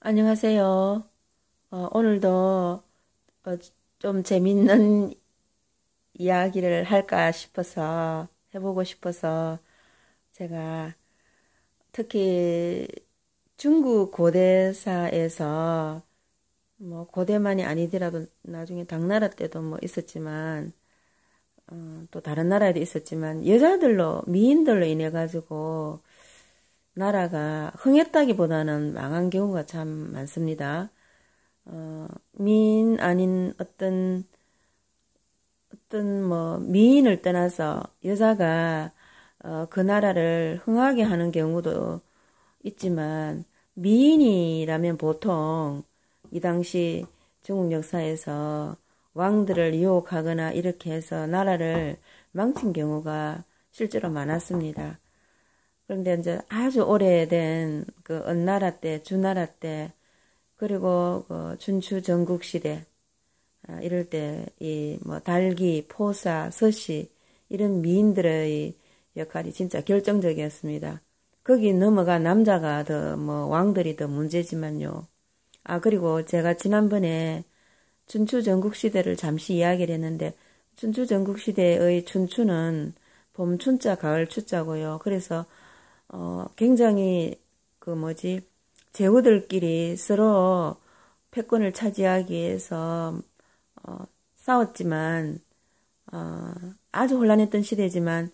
안녕하세요. 오늘도 좀 재밌는 이야기를 할까 싶어서, 해보고 싶어서, 제가 특히 중국 고대사에서, 뭐, 고대만이 아니더라도 나중에 당나라 때도 뭐 있었지만, 또 다른 나라에도 있었지만, 여자들로, 미인들로 인해 가지고, 나라가 흥했다기보다는 망한 경우가 참 많습니다. 미인 아닌 어떤 뭐 미인을 떠나서 여자가 그 나라를 흥하게 하는 경우도 있지만 미인이라면 보통 이 당시 중국 역사에서 왕들을 유혹하거나 이렇게 해서 나라를 망친 경우가 실제로 많았습니다. 그런데 이제 아주 오래된 그 은나라 때, 주나라 때, 그리고 그 춘추 전국시대, 이럴 때, 이, 뭐, 달기, 포사, 서씨, 이런 미인들의 역할이 진짜 결정적이었습니다. 거기 넘어가 남자가 더, 뭐, 왕들이 더 문제지만요. 그리고 제가 지난번에 춘추 전국시대를 잠시 이야기를 했는데, 춘추 전국시대의 춘추는 봄 춘자, 가을 추자고요. 그래서, 굉장히, 그 뭐지, 제후들끼리 서로 패권을 차지하기 위해서 싸웠지만 아주 혼란했던 시대지만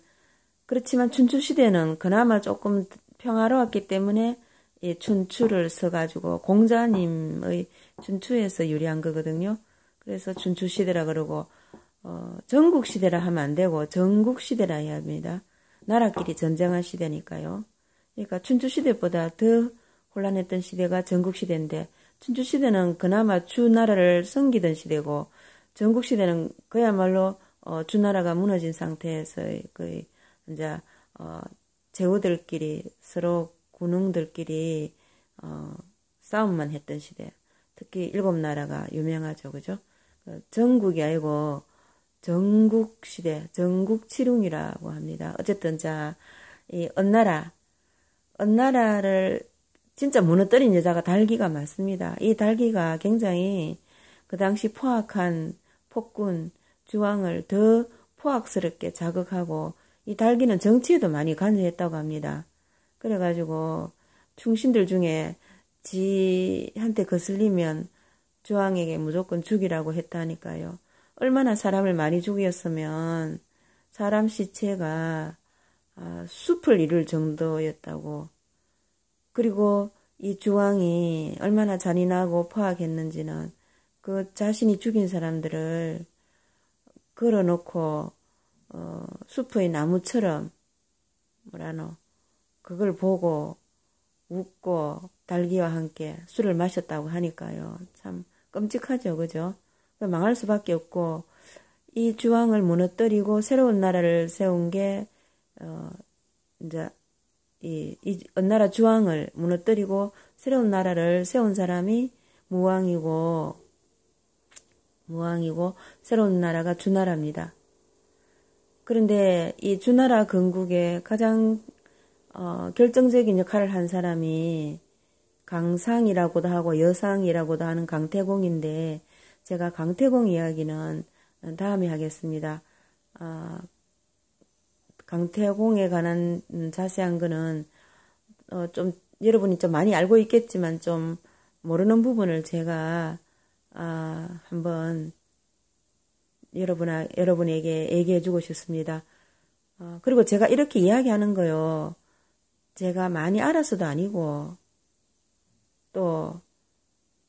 그렇지만 춘추 시대는 그나마 조금 평화로웠기 때문에 이 춘추를 써가지고 공자님의 춘추에서 유리한 거거든요. 그래서 춘추 시대라 그러고 전국 시대라 하면 안 되고 전국 시대라 해야 합니다. 나라끼리 전쟁한 시대니까요. 그러니까 춘추 시대보다 더 혼란했던 시대가 전국시대인데 춘추시대는 그나마 주나라를 섬기던 시대고 전국시대는 그야말로 주나라가 무너진 상태에서 그 이제 제후들끼리 서로 군웅들끼리 싸움만 했던 시대. 특히 일곱 나라가 유명하죠, 그죠? 전국이 아니고 전국시대, 전국칠웅이라고 합니다. 어쨌든 이 은나라를 진짜 무너뜨린 여자가 달기가 맞습니다. 이 달기가 굉장히 그 당시 포악한 폭군, 주왕을 더 포악스럽게 자극하고 이 달기는 정치에도 많이 관여했다고 합니다. 그래가지고 충신들 중에 지한테 거슬리면 주왕에게 무조건 죽이라고 했다니까요. 얼마나 사람을 많이 죽였으면 사람 시체가 숲을 이룰 정도였다고. 그리고 이 주왕이 얼마나 잔인하고 포악했는지는 그 자신이 죽인 사람들을 걸어놓고 숲의 나무처럼 뭐라노 그걸 보고 웃고 달기와 함께 술을 마셨다고 하니까요. 참 끔찍하죠, 그죠? 망할 수밖에 없고 이 주왕을 무너뜨리고 새로운 나라를 세운 게 이제 이 은나라 주왕을 무너뜨리고 새로운 나라를 세운 사람이 무왕이고 새로운 나라가 주나라입니다. 그런데 이 주나라 건국에 가장 결정적인 역할을 한 사람이 강상이라고도 하고 여상이라고도 하는 강태공인데 제가 강태공 이야기는 다음에 하겠습니다. 강태공에 관한 자세한 거는 좀 여러분이 좀 많이 알고 있겠지만 좀 모르는 부분을 제가 한번 여러분에게 얘기해 주고 싶습니다. 그리고 제가 이렇게 이야기하는 거요. 제가 많이 알아서도 아니고 또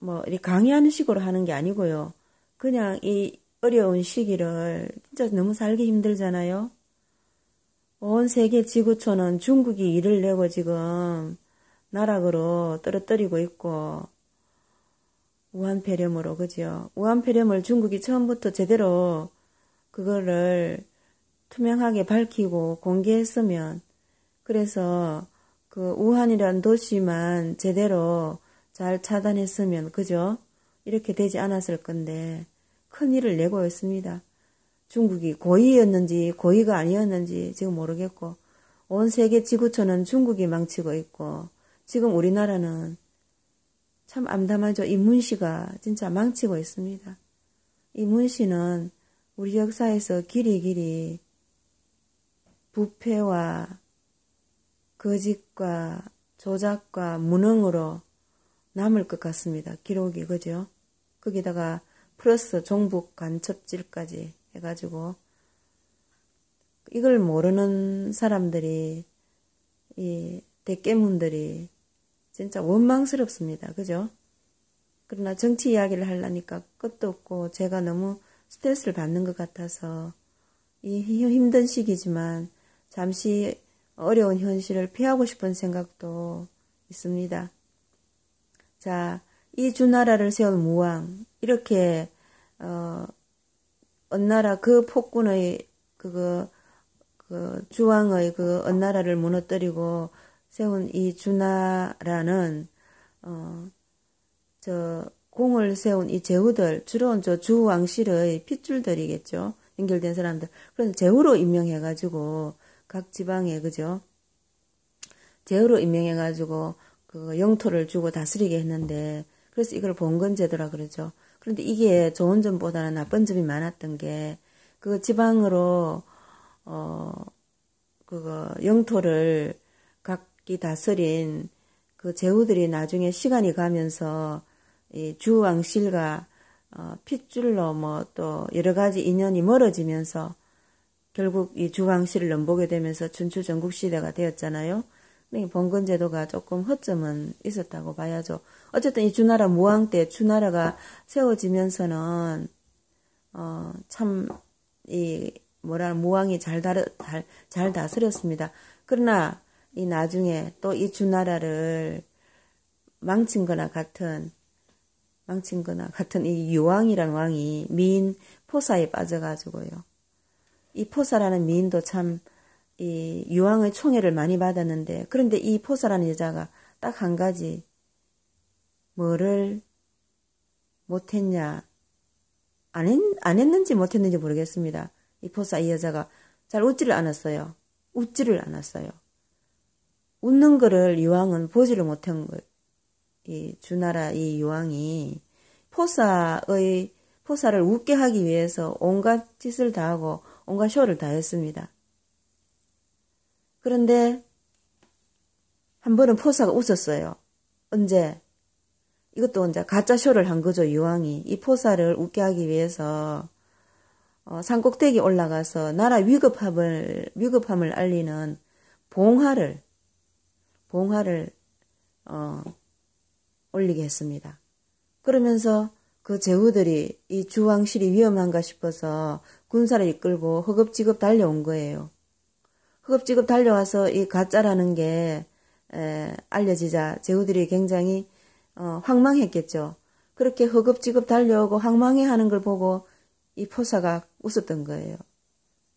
뭐 이렇게 강의하는 식으로 하는 게 아니고요. 그냥 이 어려운 시기를 진짜 너무 살기 힘들잖아요. 온 세계 지구촌은 중국이 일을 내고 지금 나락으로 떨어뜨리고 있고 우한폐렴으로 그죠? 우한폐렴을 중국이 처음부터 제대로 그거를 투명하게 밝히고 공개했으면 그래서 그 우한이란 도시만 제대로 잘 차단했으면 그죠? 이렇게 되지 않았을 건데 큰일을 내고 있습니다. 중국이 고의였는지 고의가 아니었는지 지금 모르겠고 온 세계 지구촌은 중국이 망치고 있고 지금 우리나라는 참 암담하죠. 이 문씨가 진짜 망치고 있습니다. 이 문씨는 우리 역사에서 길이 부패와 거짓과 조작과 무능으로 남을 것 같습니다. 기록이, 그죠? 거기다가 플러스 종북 간첩질까지 해가지고 이걸 모르는 사람들이, 이 대깨문들이 진짜 원망스럽습니다. 그죠? 그러나 정치 이야기를 하려니까 끝도 없고 제가 너무 스트레스를 받는 것 같아서 이 힘든 시기지만 잠시 어려운 현실을 피하고 싶은 생각도 있습니다. 자, 이 주나라를 세운 무왕, 이렇게 언나라 그 폭군의 그 주왕의 그 언나라를 무너뜨리고 세운 이 주나라는 저 공을 세운 이 제후들, 주로 저 주왕실의 핏줄들이겠죠. 연결된 사람들. 그래서 제후로 임명해가지고 각 지방에, 그죠? 제후로 임명해가지고 그 영토를 주고 다스리게 했는데, 그래서 이걸 봉건제도라 그러죠. 그런데 이게 좋은 점보다는 나쁜 점이 많았던 게, 그 지방으로 그거 영토를 각기 다스린 그 제후들이 나중에 시간이 가면서 이 주왕실과 핏줄로 뭐 또 여러 가지 인연이 멀어지면서 결국 이 주왕실을 넘보게 되면서 춘추 전국시대가 되었잖아요. 근데 봉건제도가 조금 허점은 있었다고 봐야죠. 어쨌든 이 주나라 무왕 때 주나라가 세워지면서는 참 이 무왕이 잘 다스렸습니다. 그러나 이 나중에 또 이 주나라를 망친 거나 같은 이 유왕이란 왕이 미인 포사에 빠져가지고요. 이 포사라는 미인도 참 이 유왕의 총애를 많이 받았는데, 그런데 이 포사라는 여자가 딱 한 가지 뭐를 못했냐, 안 했는지 못했는지 모르겠습니다. 이 포사 이 여자가 잘 웃지를 않았어요. 웃는 거를 유왕은 보지를 못한 거예요. 이 주나라 이 유왕이 포사를 웃게 하기 위해서 온갖 짓을 다 하고 온갖 쇼를 다 했습니다. 그런데 한 번은 포사가 웃었어요. 언제? 이것도 이제 가짜 쇼를 한 거죠, 유왕이. 이 포사를 웃게 하기 위해서 산꼭대기 올라가서 나라 위급함을 알리는 봉화를 올리게 했습니다. 그러면서 그 제후들이 이 주왕실이 위험한가 싶어서 군사를 이끌고 허겁지겁 달려온 거예요. 허겁지겁 달려와서 이 가짜라는 게 알려지자 제후들이 굉장히 황망했겠죠. 그렇게 허겁지겁 달려오고 황망해하는 걸 보고 이 포사가 웃었던 거예요.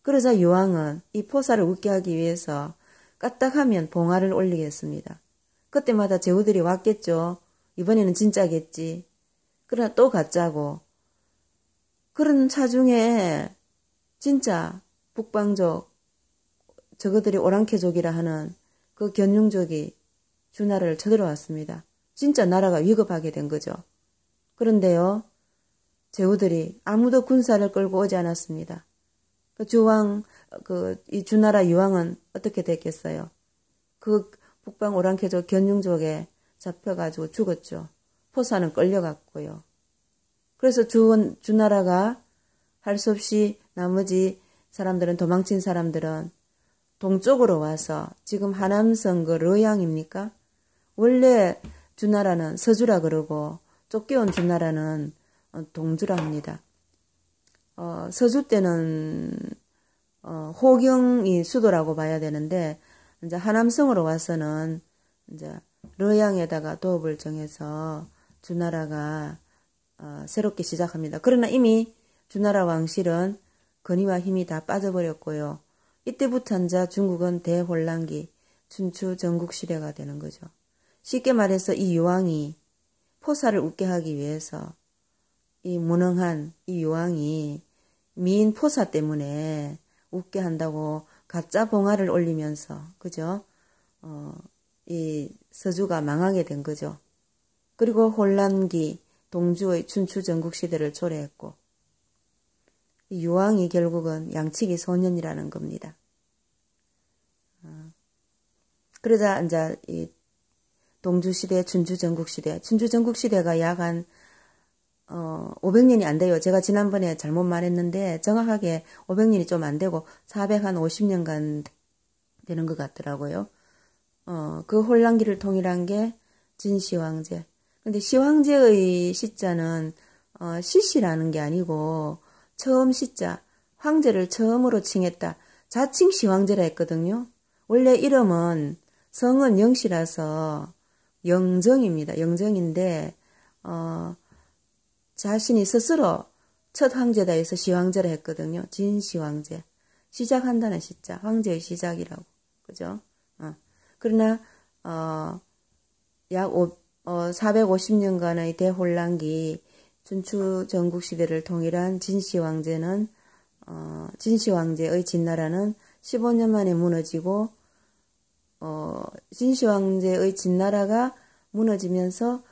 그러자 유왕은 이 포사를 웃게 하기 위해서 까딱하면 봉화를 올리겠습니다. 그때마다 제후들이 왔겠죠. 이번에는 진짜겠지. 그러나 또 가짜고. 그런 차중에 진짜 북방족, 저거들이 오랑캐족이라 하는 그 견융족이 주나라를 쳐들어왔습니다. 진짜 나라가 위급하게 된 거죠. 그런데요, 제후들이 아무도 군사를 끌고 오지 않았습니다. 이 주나라 유왕은 어떻게 됐겠어요? 그 북방 오랑캐족 견융족에 잡혀가지고 죽었죠. 포사는 끌려갔고요. 그래서 주나라가 할 수 없이 나머지 사람들은, 도망친 사람들은 동쪽으로 와서, 지금 하남성 그 르양입니까? 원래 주나라는 서주라 그러고 쫓겨온 주나라는 동주라 합니다. 서주 때는 호경이 수도라고 봐야 되는데, 이제 하남성으로 와서는 이제 르양에다가 도읍을 정해서 주나라가 새롭게 시작합니다. 그러나 이미 주나라 왕실은 권위와 힘이 다 빠져버렸고요. 이때부터 이제 중국은 대혼란기, 춘추 전국시대가 되는 거죠. 쉽게 말해서 이 유왕이 포사를 웃게 하기 위해서 이 무능한 이 유왕이 미인 포사 때문에 웃게 한다고 가짜 봉화를 올리면서, 그죠? 이 서주가 망하게 된 거죠. 그리고 혼란기, 동주의 춘추 전국시대를 초래했고, 유황이 결국은 양치기 소년이라는 겁니다. 그러자 이제 이 동주시대, 춘추전국시대, 춘추전국시대가 약 한 500년이 안 돼요. 제가 지난번에 잘못 말했는데 정확하게 500년이 좀 안 되고 450년간 되는 것 같더라고요. 그 혼란기를 통일한 게 진시황제. 근데 시황제의 시자는 시시라는 게 아니고 처음 시자, 황제를 처음으로 칭했다. 자칭 시황제라 했거든요. 원래 이름은 성은 영시라서 영정입니다. 영정인데 자신이 스스로 첫 황제다 해서 시황제라 했거든요. 진시황제. 시작한다는 시자, 황제의 시작이라고. 그죠? 그러나 약 450년간의 대혼란기 춘추 전국시대를 통일한 진시황제는 진시황제의 진나라는 15년 만에 무너지고 진시황제의 진나라가 무너지면서